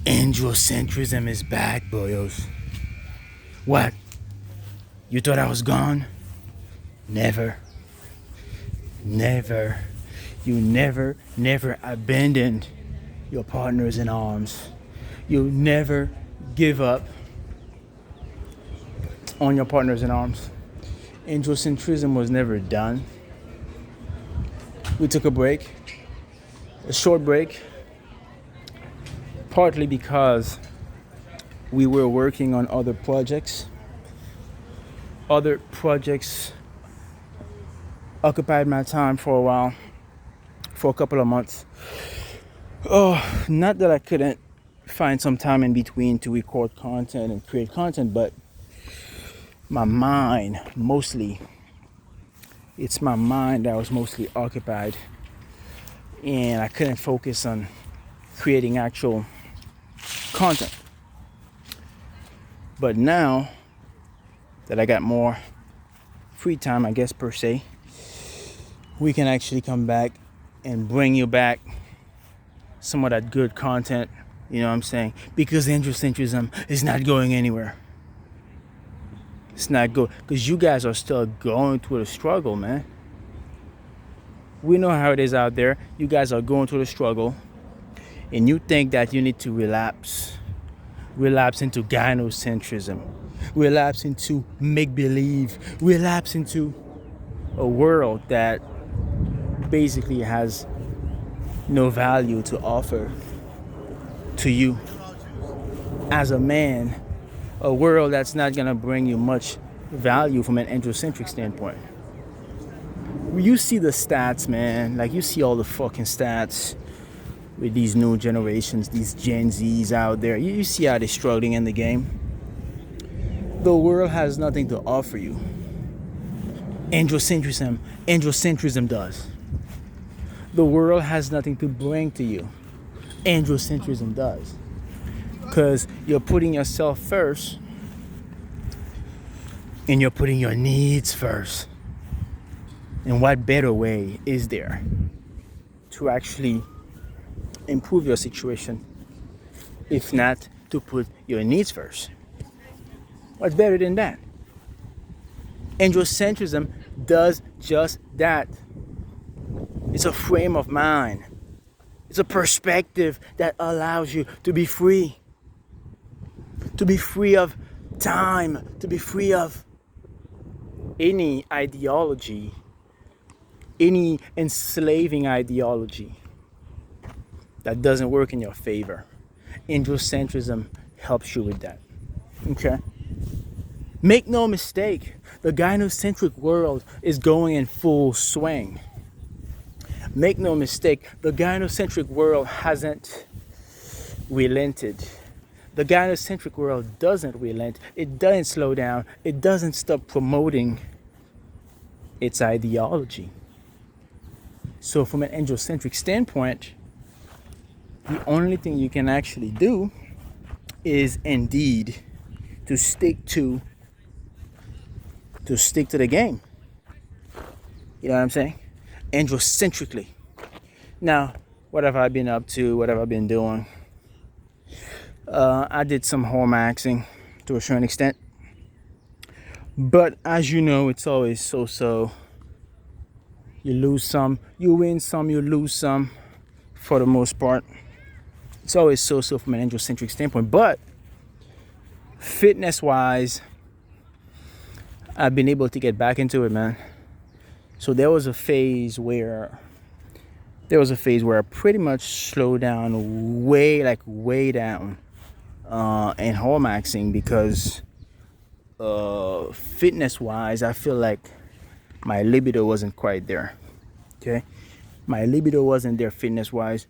Androcentrism is back, boyos. What? You thought I was gone? Never. Never. You never abandoned your partners in arms. You never give up on your partners in arms. Androcentrism was never done. We took a break, a short break, partly because we were working on other projects. Other projects occupied my time for a while, for a couple of months. Oh, not that I couldn't find some time in between to record content and create content, but my mind mostly, it's my mind that was mostly occupied, and I couldn't focus on creating actual content. But now that I got more free time, I guess, per se, we can actually come back and bring you back some of that good content, you know what I'm saying? Because androcentrism is not going anywhere. It's not good, because you guys are still going through the struggle, man. We know how it is out there. You guys are going through the struggle, and you think that you need to relapse into gynocentrism, relapse into make-believe, relapse into a world that basically has no value to offer to you as a man, a world that's not going to bring you much value from an androcentric standpoint. You see the stats, man. Like, you see all the fucking stats with these new generations, these Gen Zs out there. You see how they're struggling in the game. The world has nothing to offer you. Androcentrism does. The world has nothing to bring to you. Androcentrism does. Because you're putting yourself first, and you're putting your needs first. And what better way is there to actually improve your situation if not to put your needs first? What's better than that? Androcentrism does just that. It's a frame of mind. It's a perspective that allows you to be free. To be free of time. To be free of any ideology. Any enslaving ideology that doesn't work in your favor. Androcentrism helps you with that. Okay? Make no mistake, the gynocentric world is going in full swing. Make no mistake, the gynocentric world hasn't relented. The gynocentric world doesn't relent. It doesn't slow down. It doesn't stop promoting its ideology. So from an androcentric standpoint, the only thing you can actually do is indeed to stick to the game. You know what I'm saying? Androcentrically. Now, what have I been up to? What have I been doing? I did some hallmaxing to a certain extent. But as you know, it's always so. You lose some, you win some, you lose some, for the most part. It's always so from an androcentric standpoint. But fitness-wise, I've been able to get back into it, man. So there was a phase where I pretty much slowed down way down in hallmaxing because fitness-wise, I feel like my libido wasn't quite there. Okay? My libido wasn't there fitness-wise.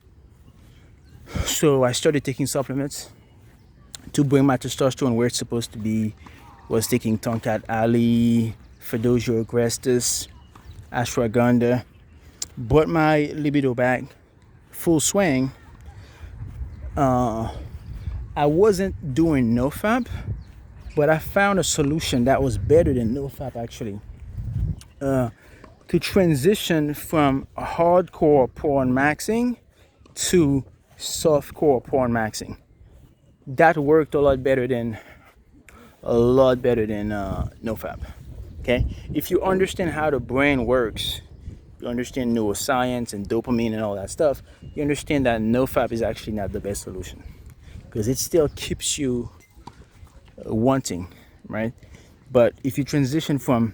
So I started taking supplements to bring my testosterone where it's supposed to be. Was taking Tonkat Ali, Fedosia agrestis, ashwagandha. Brought my libido back, full swing. I wasn't doing NoFap, but I found a solution that was better than NoFap actually. To transition from hardcore porn maxing to softcore porn maxing. that worked a lot better than NoFap. Okay, if you understand how the brain works, you understand neuroscience and dopamine and all that stuff, you understand that NoFap is actually not the best solution, because it still keeps you wanting, right? But if you transition from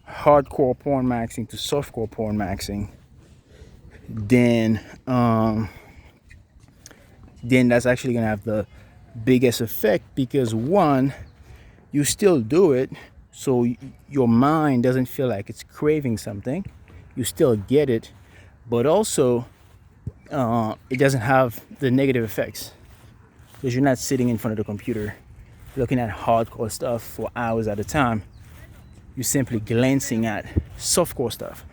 hardcore porn maxing to softcore porn maxing, then that's actually gonna have the biggest effect, because one, you still do it, so your mind doesn't feel like it's craving something. You still get it, but also it doesn't have the negative effects, because you're not sitting in front of the computer looking at hardcore stuff for hours at a time. You're simply glancing at softcore stuff.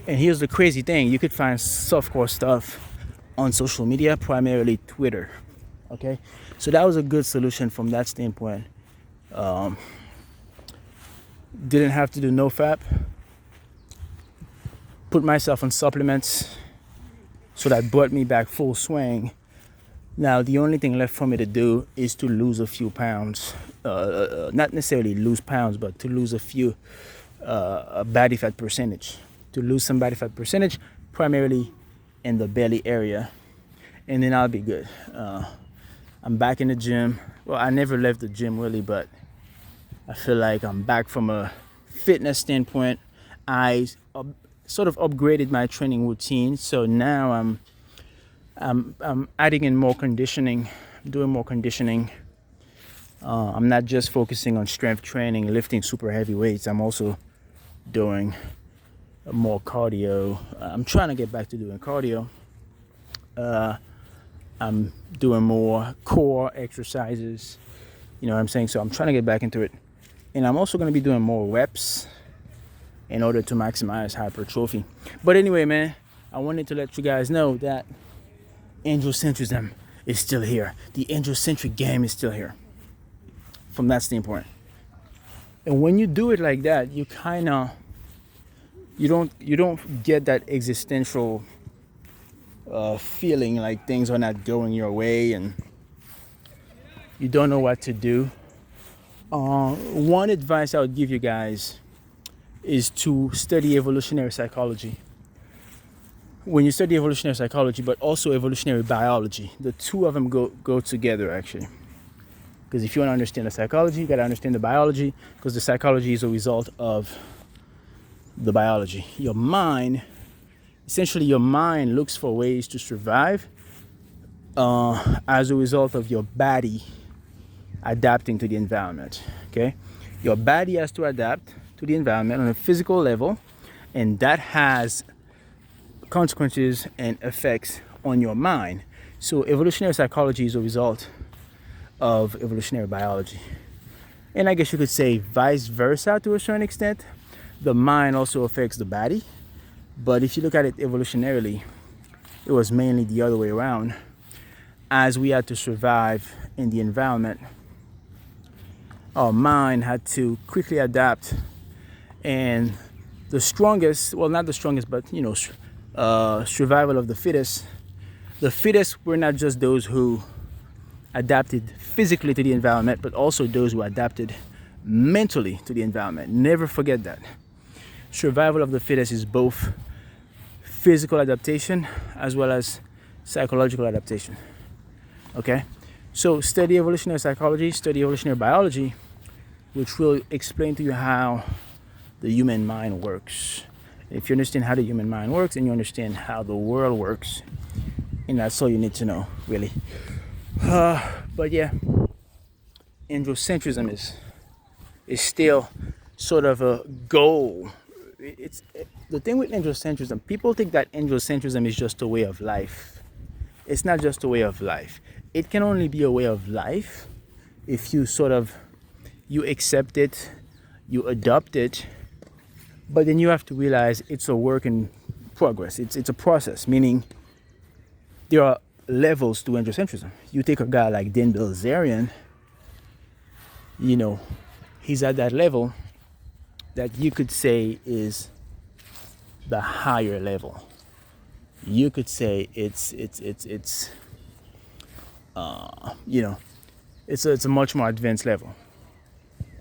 And here's the crazy thing: you could find softcore stuff on social media, primarily Twitter. Okay, so that was a good solution from that standpoint. Didn't have to do NoFap. Put myself on supplements, so that brought me back full swing. Now the only thing left for me to do is to lose a few pounds. Not necessarily lose pounds, but to lose a few body fat percentage. To lose some body fat percentage, primarily in the belly area, and then I'll be good. I'm back in the gym. Well, I never left the gym really, but I feel like I'm back from a fitness standpoint. I sort of upgraded my training routine, so now I'm adding in more conditioning, doing more conditioning. I'm not just focusing on strength training, lifting super heavy weights. I'm also doing more cardio. I'm trying to get back to doing cardio. I'm doing more core exercises. You know what I'm saying? So I'm trying to get back into it. And I'm also going to be doing more reps in order to maximize hypertrophy. But anyway, man, I wanted to let you guys know that androcentrism is still here. The androcentric game is still here from that standpoint. And when you do it like that, you kind of you don't get that existential feeling like things are not going your way and you don't know what to do. One advice I would give you guys is to study evolutionary psychology. When you study evolutionary psychology, but also evolutionary biology, the two of them go together actually. Because if you want to understand the psychology, you got to understand the biology, because the psychology is a result of the biology. Your mind looks for ways to survive as a result of your body adapting to the environment. Okay, your body has to adapt to the environment on a physical level, and that has consequences and effects on your mind. So evolutionary psychology is a result of evolutionary biology, and I guess you could say vice versa to a certain extent. The mind also affects the body, but if you look at it evolutionarily, it was mainly the other way around. As we had to survive in the environment, our mind had to quickly adapt, and the strongest, well, not the strongest, but survival of the fittest. The fittest were not just those who adapted physically to the environment, but also those who adapted mentally to the environment. Never forget that. Survival of the fittest is both physical adaptation as well as psychological adaptation. Okay? So study evolutionary psychology, study evolutionary biology, which will explain to you how the human mind works. If you understand how the human mind works, and you understand how the world works, and that's all you need to know, really. But yeah, androcentrism is still sort of a goal. It's the thing with androcentrism. People think that androcentrism is just a way of life. It's not just a way of life. It can only be a way of life if you accept it, you adopt it, but then you have to realize it's a work in progress. It's a process, meaning there are levels to androcentrism. You take a guy like Dan Bilzerian, he's at that level that you could say is the higher level. You could say it's you know, it's a much more advanced level.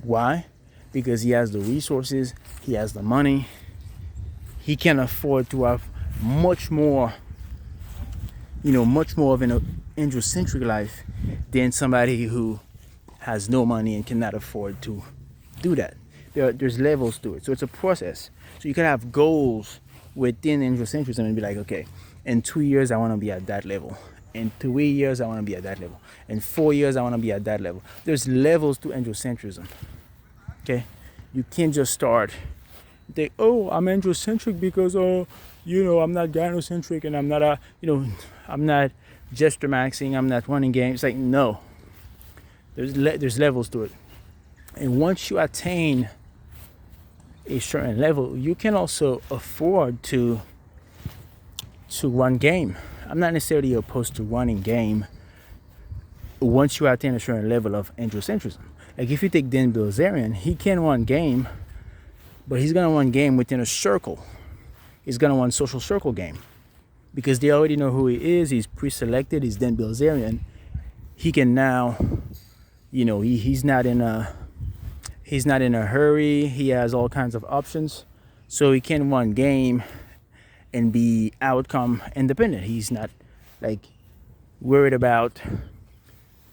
Why? Because he has the resources, he has the money, he can afford to have much more, much more of an androcentric life than somebody who has no money and cannot afford to do that. There's levels to it, so it's a process. So you can have goals within androcentrism and be like, okay, in 2 years I want to be at that level. In 3 years I want to be at that level. In 4 years I want to be at that level. There's levels to androcentrism. Okay, you can't just start. Think, oh, I'm androcentric because I'm not gynocentric and I'm not I'm not gesture maxing. I'm not running games. It's like, no. There's levels to it, and once you attain a certain level, you can also afford to run game. I'm not necessarily opposed to running game once you attain a certain level of androcentrism. Like if you take Dan Bilzerian, he can run game, but he's gonna run game within a circle. He's gonna run social circle game because they already know who he is. He's pre-selected. He's Dan Bilzerian. He can now, he's not in a hurry. He has all kinds of options, so he can run game and be outcome independent. He's not like worried about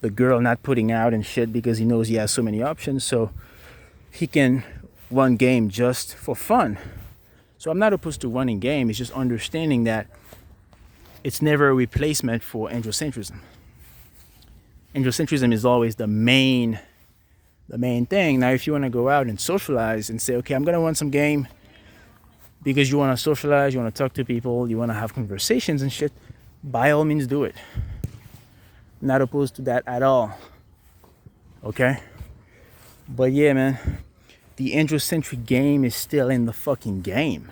the girl not putting out and shit because he knows he has so many options. So he can run game just for fun. So I'm not opposed to running game. It's just understanding that it's never a replacement for androcentrism. Androcentrism is always the main thing. Now, if you want to go out and socialize and say, okay, I'm going to run some game because you want to socialize, you want to talk to people, you want to have conversations and shit, by all means do it. Not opposed to that at all. Okay? But yeah, man, the androcentric game is still in the fucking game.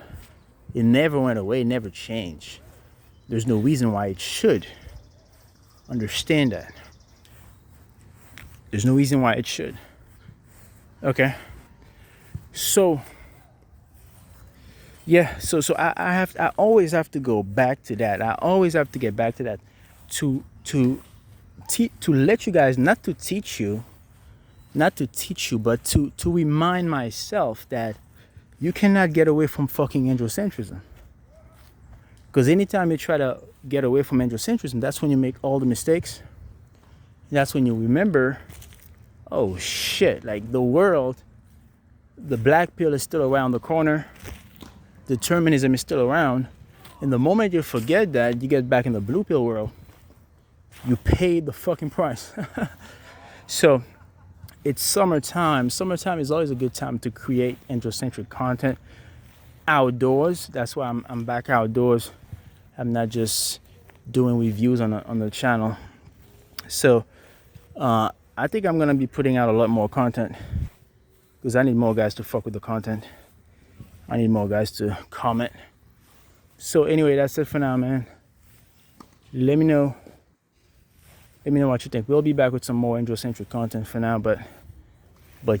It never went away, it never changed. There's no reason why it should. Understand that. There's no reason why it should. Okay. So yeah, so I always have to go back to that. I always have to get back to that to let you guys, not to teach you, but to remind myself that you cannot get away from fucking androcentrism. Because anytime you try to get away from androcentrism, that's when you make all the mistakes. That's when you remember, oh shit, like the world, the black pill is still around the corner. Determinism is still around. And the moment you forget that, you get back in the blue pill world. You paid the fucking price. So it's summertime. Summertime is always a good time to create androcentric content outdoors. That's why I'm back outdoors. I'm not just doing reviews on the channel. So I think I'm gonna be putting out a lot more content because I need more guys to fuck with the content. I need more guys to comment. So anyway, that's it for now, man. Let me know what you think. We'll be back with some more androcentric content for now, but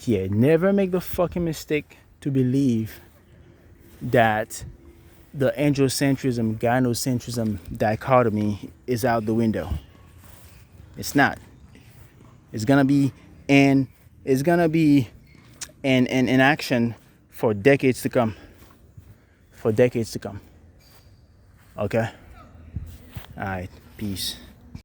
yeah, never make the fucking mistake to believe that the androcentrism gynocentrism dichotomy is out the window. It's not. It's gonna be in action for decades to come. Okay? Alright, peace.